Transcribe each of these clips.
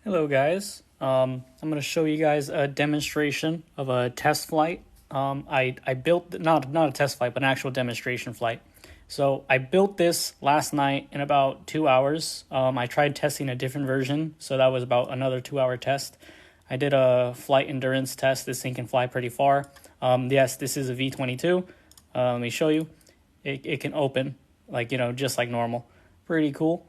Hello guys, I'm going to show you guys a demonstration of a test flight. I built, not a test flight, but an actual demonstration flight. So I built this last night in about 2 hours. I tried testing a different version, so that was about another 2 hour test. I did a flight endurance test. This thing can fly pretty far. Yes, this is a V-22. Let me show you. It can open, like, just like normal. Pretty cool.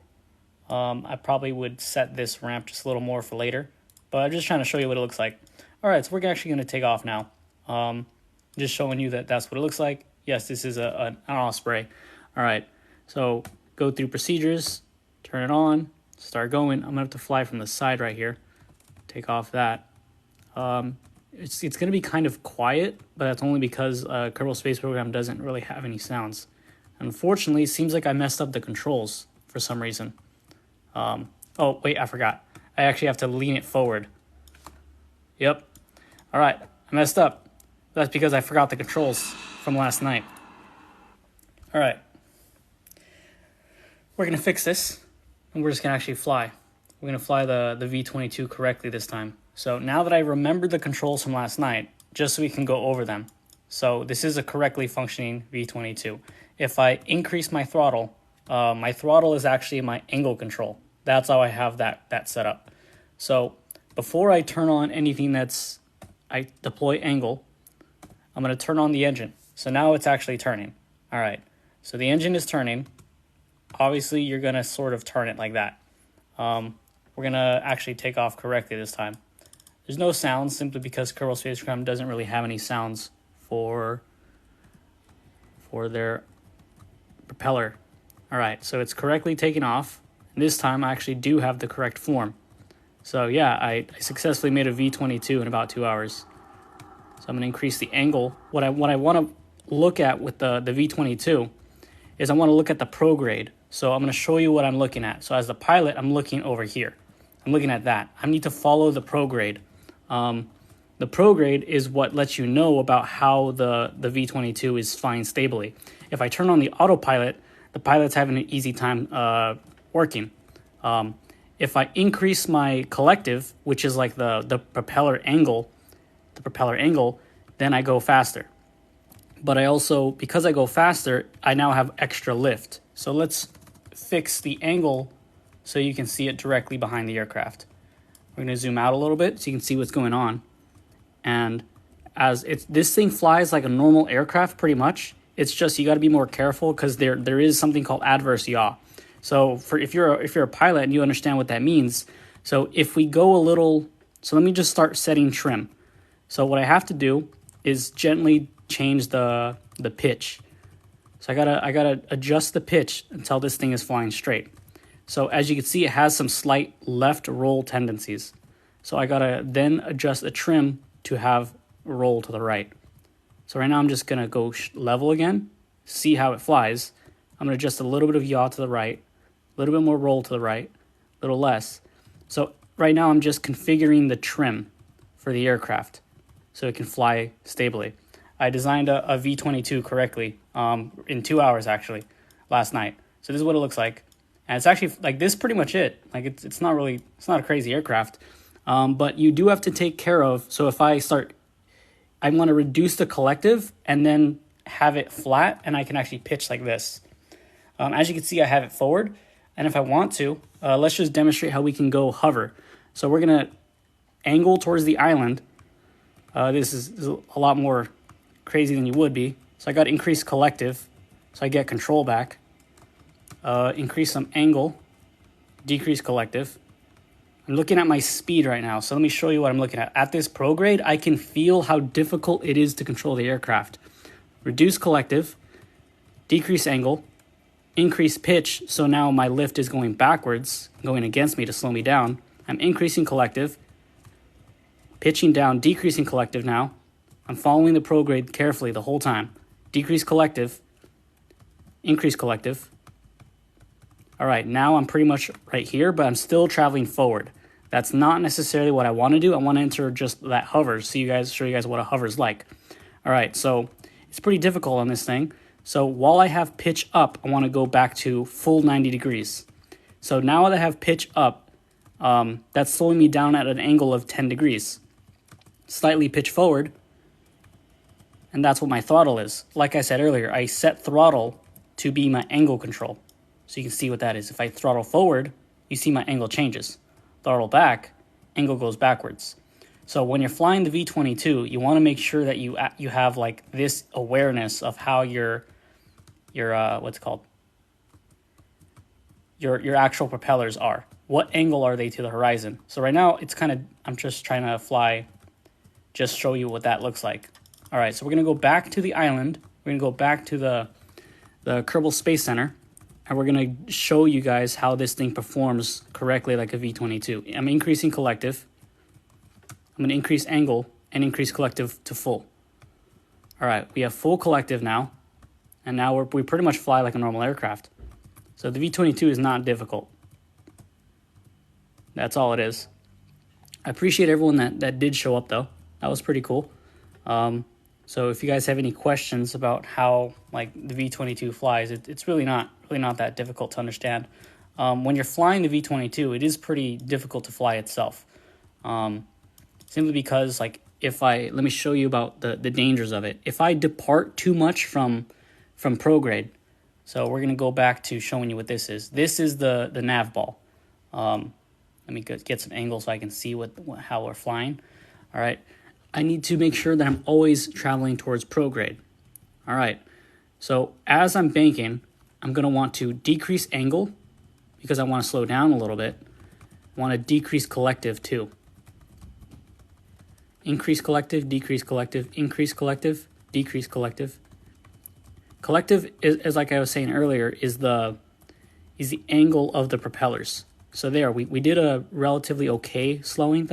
I probably would set this ramp just a little more for later, but I'm just trying to show you what it looks like. All right, so we're actually going to take off now. Just showing you that that's what it looks like. Yes, this is an Osprey. All right, so go through procedures, turn it on, start going. I'm going to have to fly from the side right here. Take off that. It's going to be kind of quiet, but that's only because Kerbal Space Program doesn't really have any sounds. Unfortunately, it seems like I messed up the controls for some reason. Oh, wait, I forgot. I actually have to lean it forward. Yep. All right, I messed up. That's because I forgot the controls from last night. All right. We're going to fix this, and we're just going to actually fly. We're going to fly the V-22 correctly this time. So now that I remembered the controls from last night, just so we can go over them. So this is a correctly functioning V-22. If I increase my throttle is actually my angle control. That's how I have that set up. So before I turn on anything I deploy angle, I'm going to turn on the engine. So now it's actually turning. All right, so the engine is turning. Obviously, you're going to sort of turn it like that. We're going to actually take off correctly this time. There's no sounds simply because Kerbal Space Program doesn't really have any sounds for their propeller. All right, so it's correctly taken off. And this time I actually do have the correct form. So yeah, I successfully made a V-22 in about 2 hours. So I'm going to increase the angle. What I want to look at with the V-22 is I want to look at the prograde. So I'm going to show you what I'm looking at. So as the pilot, I'm looking over here. I'm looking at that. I need to follow the prograde. The prograde is what lets you know about how the V-22 is flying stably. If I turn on the autopilot, the pilot's having an easy time working. If I increase my collective, which is like the propeller angle, then I go faster. But I also, because I go faster, I now have extra lift. So let's fix the angle so you can see it directly behind the aircraft. We're going to zoom out a little bit so you can see what's going on. And this thing flies like a normal aircraft pretty much. It's just you got to be more careful because there is something called adverse yaw. So if you're a pilot and you understand what that means, so if we go a little, so let me just start setting trim. So what I have to do is gently change the pitch. So I gotta adjust the pitch until this thing is flying straight. So as you can see, it has some slight left roll tendencies. So I gotta then adjust the trim to have roll to the right. So right now I'm just going to go level again, see how it flies. I'm going to adjust a little bit of yaw to the right, a little bit more roll to the right, a little less. So right now I'm just configuring the trim for the aircraft so it can fly stably. I designed a V-22 correctly in 2 hours actually last night. So this is what it looks like. And it's actually like this pretty much it. Like it's not a crazy aircraft. But you do have to take care of, so if I want to reduce the collective and then have it flat, and I can actually pitch like this. As you can see, I have it forward, and if I want to, let's just demonstrate how we can go hover. So we're going to angle towards the island. This is a lot more crazy than you would be. So I got to increase collective, so I get control back. Increase some angle, decrease collective. I'm looking at my speed right now, so let me show you what I'm looking at. At this prograde, I can feel how difficult it is to control the aircraft. Reduce collective, decrease angle, increase pitch, so now my lift is going backwards, going against me to slow me down. I'm increasing collective, pitching down, decreasing collective now. I'm following the prograde carefully the whole time. Decrease collective, increase collective. All right, now I'm pretty much right here, but I'm still traveling forward. That's not necessarily what I want to do. I want to enter just that hover, show you guys what a hover is like. All right, so it's pretty difficult on this thing. So while I have pitch up, I want to go back to full 90 degrees. So now that I have pitch up, That's slowing me down at an angle of 10 degrees. Slightly pitch forward, and that's what my throttle is. Like I said earlier, I set throttle to be my angle control. So you can see what that is. If I throttle forward, you see my angle changes. Throttle back, angle goes backwards. So when you're flying the V-22, you want to make sure that you have like this awareness of how your what's it called? Your actual propellers are. What angle are they to the horizon? So right now it's kind of, I'm just trying to fly, just show you what that looks like. All right, so we're gonna go back to the island. We're gonna go back to the Kerbal Space Center, and we're gonna show you guys how this thing performs correctly like a V-22. I'm increasing collective. I'm gonna increase angle and increase collective to full. All right, we have full collective now, and now we pretty much fly like a normal aircraft. So the V-22 is not difficult. That's all it is. I appreciate everyone that did show up though. That was pretty cool. So if you guys have any questions about how like the V-22 flies, it's really not that difficult to understand. When you're flying the V-22, it is pretty difficult to fly itself. Simply because like let me show you about the dangers of it. If I depart too much from prograde, so we're gonna go back to showing you what this is. This is the nav ball. Let me get some angles so I can see how we're flying. All right. I need to make sure that I'm always traveling towards prograde. All right. So as I'm banking, I'm going to want to decrease angle because I want to slow down a little bit. I want to decrease collective too. Increase collective, decrease collective, increase collective, decrease collective. Collective is like I was saying earlier, is the angle of the propellers. So there, we did a relatively okay slowing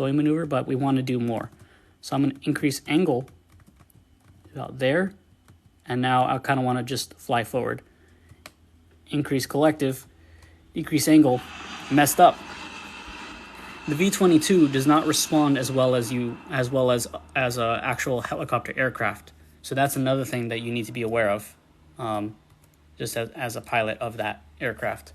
maneuver, but we want to do more. So I'm going to increase angle about there, and now I kind of want to just fly forward. Increase collective, decrease angle, messed up. The V-22 does not respond as well as a actual helicopter aircraft. So that's another thing that you need to be aware of, just as a pilot of that aircraft.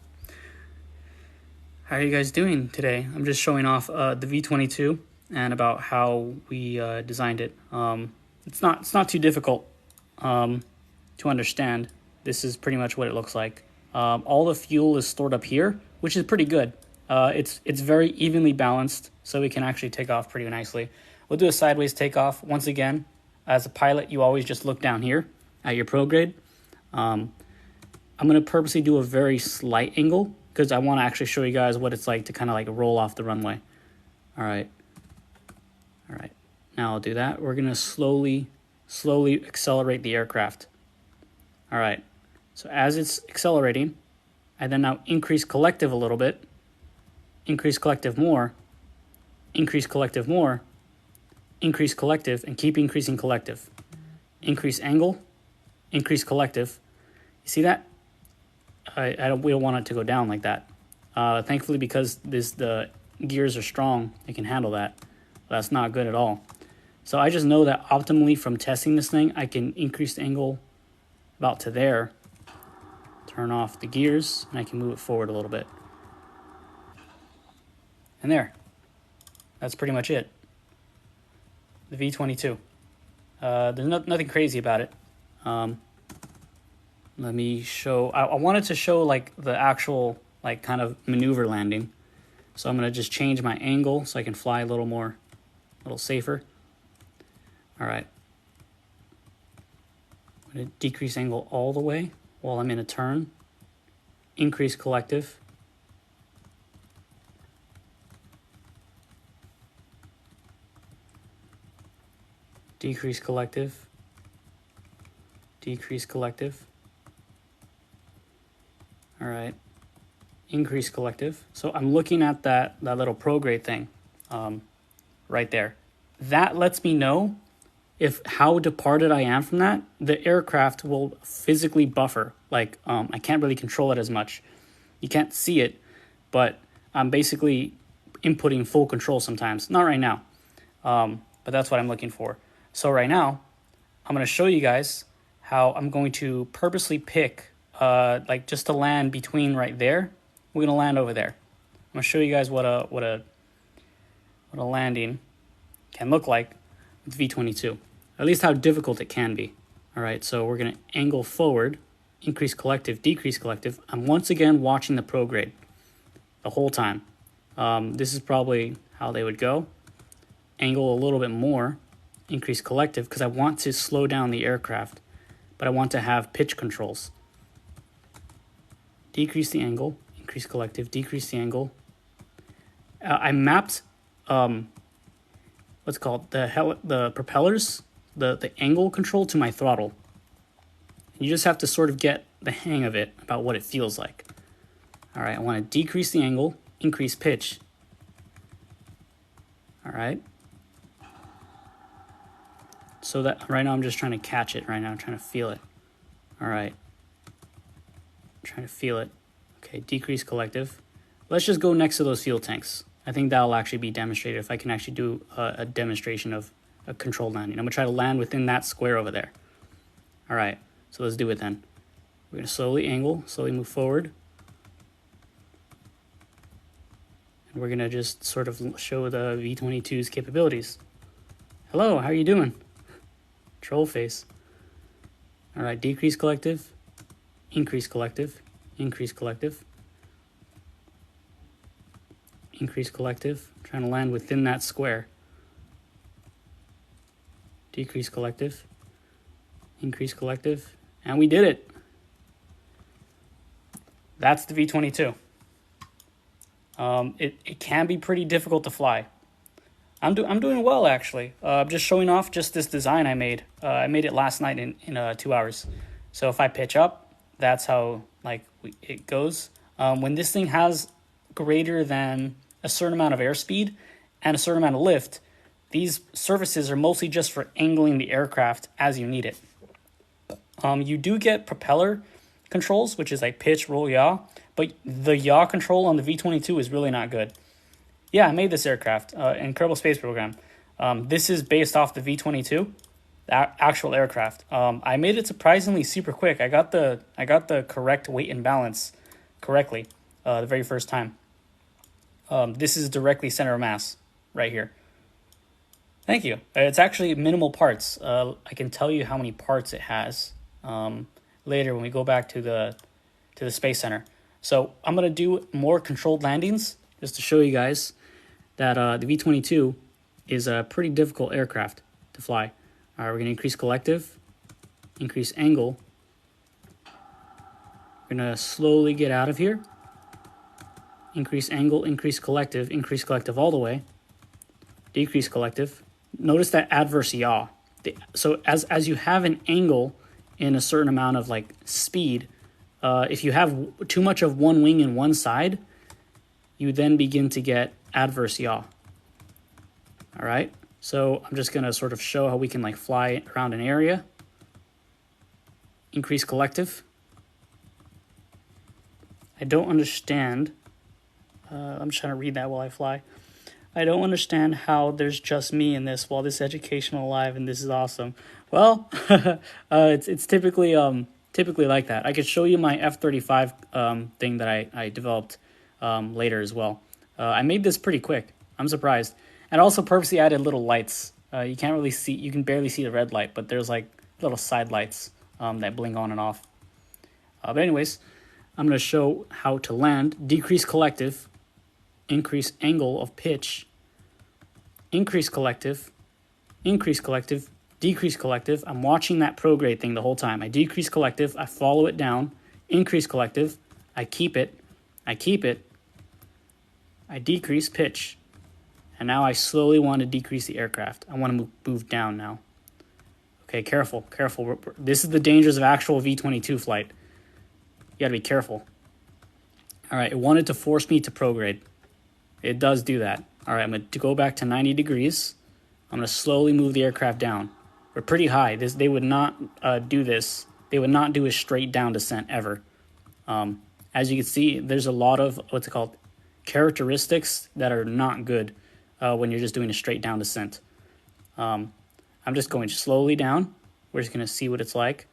How are you guys doing today? I'm just showing off the V-22 and about how we designed it. It's not too difficult to understand. This is pretty much what it looks like. All the fuel is stored up here, which is pretty good. It's very evenly balanced, so we can actually take off pretty nicely. We'll do a sideways takeoff. Once again, as a pilot, you always just look down here at your prograde. I'm going to purposely do a very slight angle because I want to actually show you guys what it's like to kind of like roll off the runway. All right. Now I'll do that. We're going to slowly accelerate the aircraft. All right. So as it's accelerating, I then now increase collective a little bit, increase collective more, increase collective more, increase collective, and keep increasing collective. Increase angle, increase collective. You see that? We don't want it to go down like that. Thankfully, because the gears are strong, it can handle that. But that's not good at all. So I just know that optimally from testing this thing, I can increase the angle about to there, turn off the gears, and I can move it forward a little bit. And there. That's pretty much it. The V-22. There's nothing crazy about it. Let me show. I wanted to show like the actual like kind of maneuver landing. So I'm going to just change my angle so I can fly a little safer. All right. I'm going to decrease angle all the way while I'm in a turn. Increase collective. Decrease collective. Decrease collective. All right. Increase collective. So I'm looking at that little prograde thing right there. That lets me know how departed I am from that. The aircraft will physically buffer. Like I can't really control it as much. You can't see it, but I'm basically inputting full control sometimes. Not right now, but that's what I'm looking for. So right now, I'm going to show you guys how I'm going to purposely pick like just to land between right there. We're going to land over there. going to show you guys what a landing can look like with V-22. At least how difficult it can be. All right, so we're going to angle forward, increase collective, decrease collective. I'm once again watching the prograde the whole time. This is probably how they would go. Angle a little bit more, increase collective, because I want to slow down the aircraft, but I want to have pitch controls. Decrease the angle, increase collective, decrease the angle. I mapped what's called the propellers, the angle control to my throttle. You just have to sort of get the hang of it about what it feels like. All right, I want to decrease the angle, increase pitch. All right. So that right now I'm just trying to catch it right now. I'm trying to feel it. All right. I'm trying to feel it. Okay, decrease collective. Let's just go next to those fuel tanks. I think that'll actually be demonstrated if I can actually do a demonstration of a controlled landing. I'm going to try to land within that square over there. All right, so let's do it then. We're going to slowly angle, slowly move forward. And we're going to just sort of show the V-22's capabilities. Hello, how are you doing? Troll face. All right, decrease collective, increase collective, increase collective, increase collective. I'm trying to land within that square. Decrease collective, increase collective, and we did it. That's the V-22. It can be pretty difficult to fly. I'm doing well, actually. I'm just showing off just this design I made. I made it last night in 2 hours. So if I pitch up, that's how it goes. When this thing has greater than a certain amount of airspeed and a certain amount of lift, these surfaces are mostly just for angling the aircraft as you need it. You do get propeller controls, which is like pitch, roll, yaw, but the yaw control on the V-22 is really not good. Yeah, I made this aircraft, Incredible Space Program. This is based off the V-22, the actual aircraft. I made it surprisingly super quick. I got the correct weight and balance correctly the very first time. This is directly center of mass right here. Thank you. It's actually minimal parts. I can tell you how many parts it has later when we go back to the Space Center. So I'm going to do more controlled landings just to show you guys that the V-22 is a pretty difficult aircraft to fly. All right, we're going to increase collective, increase angle. We're going to slowly get out of here. Increase angle, increase collective all the way. Decrease collective. Notice that adverse yaw. So as you have an angle in a certain amount of speed, if you have too much of one wing in one side, you then begin to get adverse yaw. All right, so I'm just going to sort of show how we can fly around an area. Increase collective. I don't understand. I'm just trying to read that while I fly. I don't understand how there's just me in this while this is educational live and this is awesome. Well, it's typically like that. I could show you my F-35 thing that I developed later as well. I made this pretty quick. I'm surprised. And also purposely added little lights. You can't really see, you can barely see the red light, but there's little side lights that blink on and off. But anyways, I'm going to show how to land. Decrease collective, increase angle of pitch, increase collective, decrease collective. I'm watching that prograde thing the whole time. I decrease collective, I follow it down, increase collective, I keep it, I decrease pitch. And now I slowly want to decrease the aircraft. I want to move down now. Okay, careful. This is the dangers of actual V-22 flight. You got to be careful. All right, it wanted to force me to prograde. It does do that. All right, I'm going to go back to 90 degrees. I'm going to slowly move the aircraft down. We're pretty high. They would not do this. They would not do a straight down descent ever. As you can see, there's a lot of characteristics that are not good when you're just doing a straight down descent. I'm just going slowly down. We're just going to see what it's like.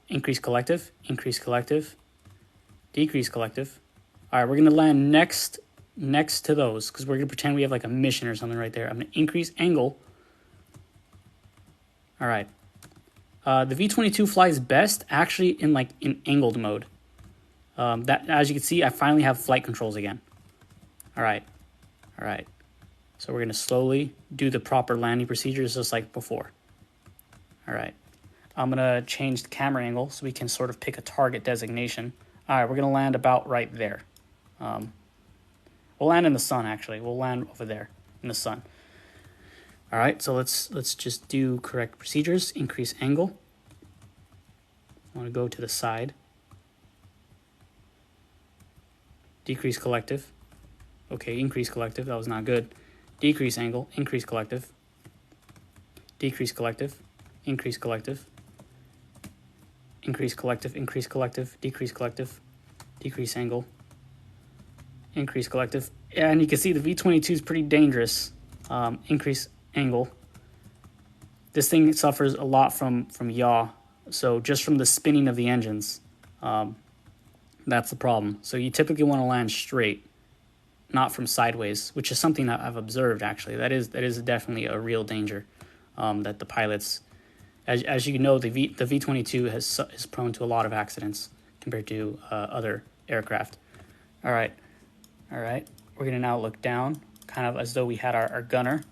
Increase collective, decrease collective. All right, we're going to land next to those because we're going to pretend we have like a mission or something right there. I'm going to increase angle. All right. The V-22 flies best actually in angled mode. That, as you can see, I finally have flight controls again. All right. All right. So we're going to slowly do the proper landing procedures just like before. All right. I'm going to change the camera angle so we can sort of pick a target designation. All right, we're going to land about right there. We'll land in the sun, actually. We'll land over there in the sun. All right, so let's just do correct procedures. Increase angle. I want to go to the side. Decrease collective. Okay, increase collective. That was not good. Decrease angle. Increase collective. Decrease collective. Increase collective. Increase collective. Increase collective. Decrease collective. Decrease angle. Increase collective. And you can see the V-22 is pretty dangerous. Increase angle. This thing suffers a lot from yaw. So just from the spinning of the engines, that's the problem. So you typically want to land straight, not from sideways, which is something that I've observed actually. That is definitely a real danger that the pilots, as you know, the V-22 is prone to a lot of accidents compared to other aircraft. All right. We're going to now look down, kind of as though we had our gunner,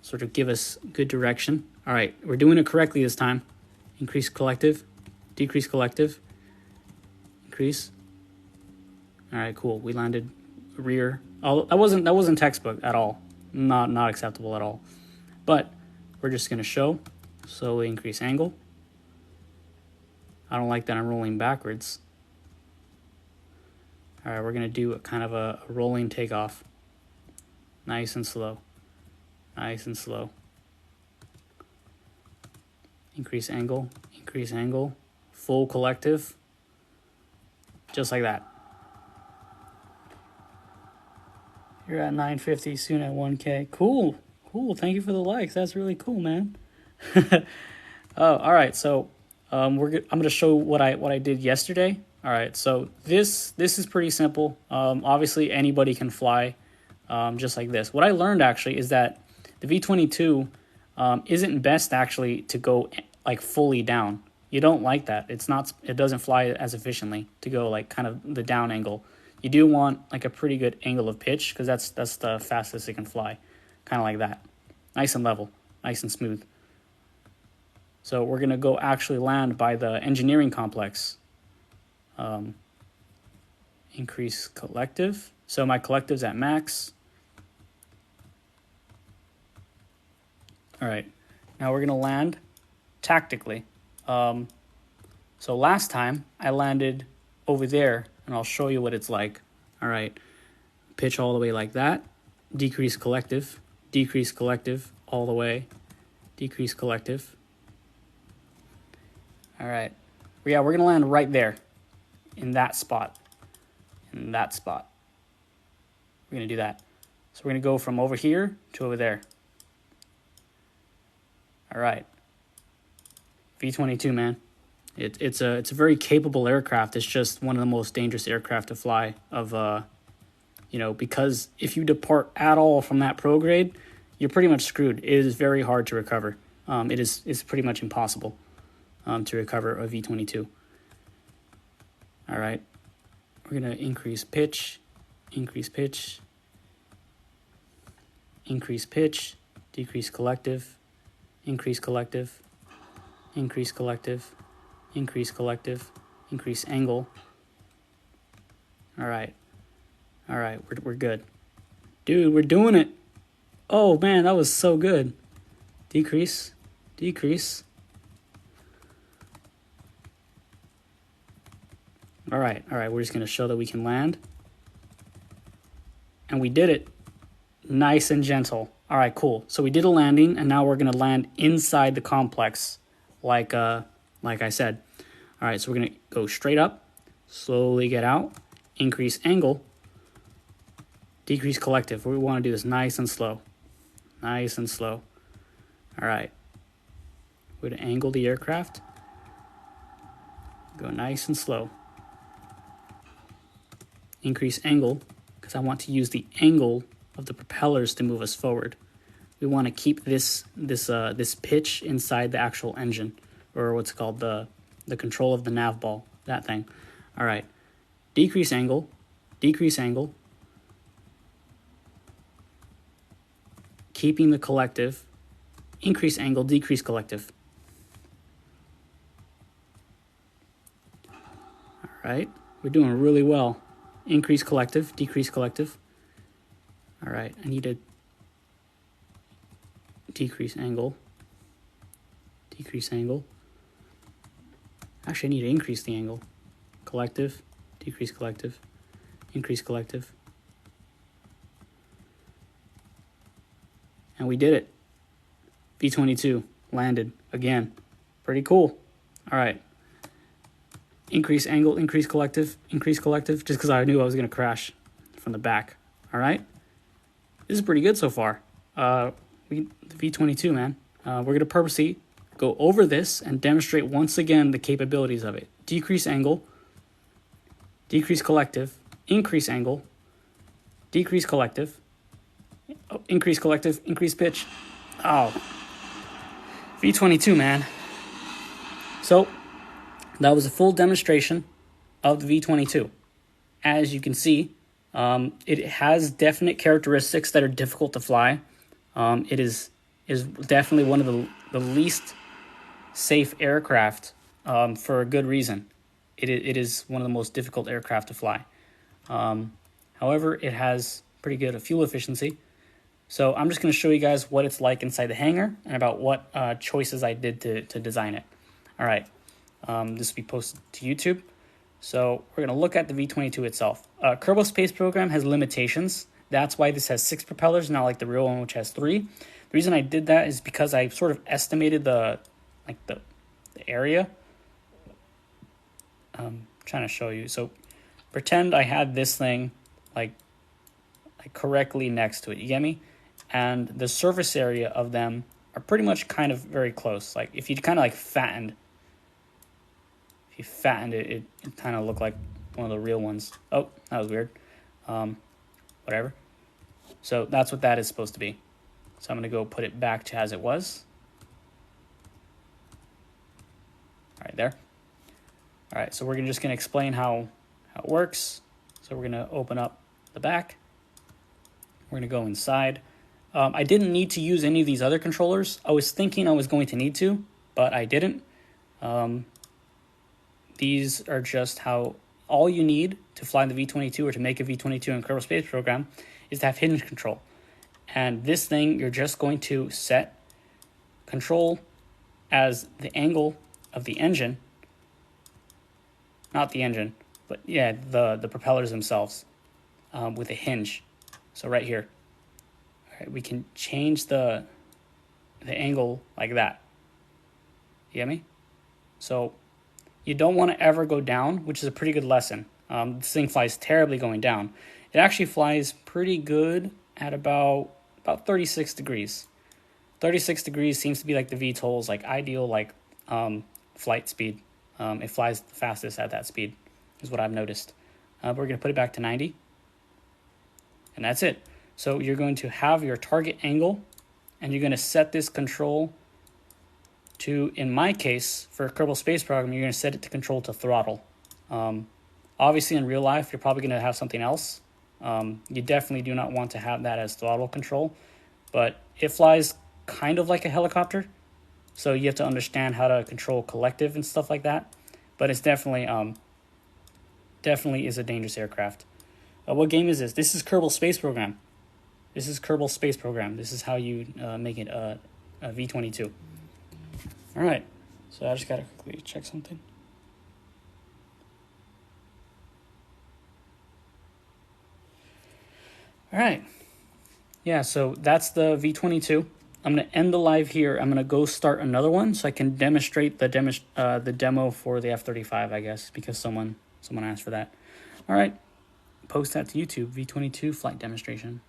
sort of give us good direction. All right, we're doing it correctly this time. Increase collective, decrease collective, increase. All right, cool. We landed rear. Oh, that wasn't textbook at all. Not acceptable at all. But we're just going to show, slowly increase angle. I don't like that I'm rolling backwards. All right, we're going to do a kind of a rolling takeoff. Nice and slow. Nice and slow. Increase angle, full collective. Just like that. You're at 950, soon at 1K. Cool. Thank you for the likes. That's really cool, man. Oh, all right. So I'm going to show what I did yesterday. All right, so this is pretty simple. Obviously, anybody can fly just like this. What I learned, actually, is that the V-22 isn't best, actually, to go, fully down. You don't like that. It doesn't fly as efficiently to go, kind of the down angle. You do want, a pretty good angle of pitch, because that's the fastest it can fly. Kind of like that. Nice and level. Nice and smooth. So we're going to go actually land by the engineering complex. Increase collective. So my collective's at max. All right, now we're gonna land tactically. So last time I landed over there, and I'll show you what it's like. All right, pitch all the way like that. Decrease collective all the way. Decrease collective. All right, yeah, we're gonna land right there. In that spot. We're going to do that. So we're going to go from over here to over there. All right. V-22, man. It's a very capable aircraft. It's just one of the most dangerous aircraft to fly because if you depart at all from that prograde, you're pretty much screwed. It is very hard to recover. It's pretty much impossible to recover a V-22. All right, we're going to increase pitch, decrease collective, increase angle. All right, we're good. Dude, we're doing it. Oh, man, that was so good. Decrease. All right, we're just going to show that we can land. And we did it. Nice and gentle. All right, cool. So we did a landing, and now we're going to land inside the complex, like I said. All right, so we're going to go straight up, slowly get out, increase angle, decrease collective. We want to do this nice and slow. All right. We're going to angle the aircraft. Go nice and slow. increase angle, because I want to use the angle of the propellers to move us forward. We want to keep this pitch inside the actual engine, or what's called the control of the nav ball, that thing. All right, decrease angle, keeping the collective, increase angle, decrease collective. All right, we're doing really well. Increase collective, decrease collective. All right, I need to decrease angle. Actually, I need to increase the angle. Collective, decrease collective, increase collective. And we did it. V-22 landed again. Pretty cool. All right. Increase angle, increase collective, just because I knew I was going to crash from the back. All right. This is pretty good so far. The V-22, man. We're going to purposely go over this and demonstrate once again the capabilities of it. Decrease angle, decrease collective, increase angle, decrease collective, increase collective, increase pitch. Oh, V-22, man. So that was a full demonstration of the V-22. As you can see, it has definite characteristics that are difficult to fly. It is definitely one of the least safe aircraft for a good reason. It is one of the most difficult aircraft to fly. However, it has pretty good fuel efficiency. So I'm just going to show you guys what it's like inside the hangar and about what choices I did to design it. All right, this will be posted to YouTube. So we're going to look at the V-22 itself. Kerbal Space Program has limitations. That's why this has 6 propellers, not like the real one, which has 3. The reason I did that is because I sort of estimated the area. I'm trying to show you. So pretend I had this thing like correctly next to it. You get me? And the surface area of them are pretty much kind of very close. Like if you kind of like fattened it, it kind of looked like one of the real ones. Oh, that was weird. Whatever. So that's what that is supposed to be. So I'm going to go put it back to as it was. Right there. All right, so we're just going to explain how it works. So we're going to open up the back. We're going to go inside. I didn't need to use any of these other controllers. I was thinking I was going to need to, but I didn't. These are just how all you need to fly the V-22 or to make a V-22 in Kerbal Space Program is to have hinge control. And this thing, you're just going to set control as the angle of the engine, not the engine, but yeah, the propellers themselves with a hinge. So right here, all right, we can change the angle like that. You get me? So you don't want to ever go down, which is a pretty good lesson. This thing flies terribly going down. It actually flies pretty good at about 36 degrees. 36 degrees seems to be like the VTOL's like ideal flight speed. It flies the fastest at that speed, is what I've noticed. We're going to put it back to 90. And that's it. So you're going to have your target angle, and you're going to set this control to, in my case, for Kerbal Space Program, you're going to set it to control to throttle. Obviously, in real life, you're probably going to have something else. You definitely do not want to have that as throttle control, but it flies kind of like a helicopter, so you have to understand how to control collective and stuff like that. But it's definitely is a dangerous aircraft. What game is this? This is Kerbal Space Program. This is Kerbal Space Program. This is how you make it a V-22. All right, so I just gotta quickly check something. All right, yeah, so that's the V-22. I'm gonna end the live here. I'm gonna go start another one so I can demonstrate the demo for the F-35, I guess, because someone asked for that. All right, post that to YouTube, V-22 flight demonstration.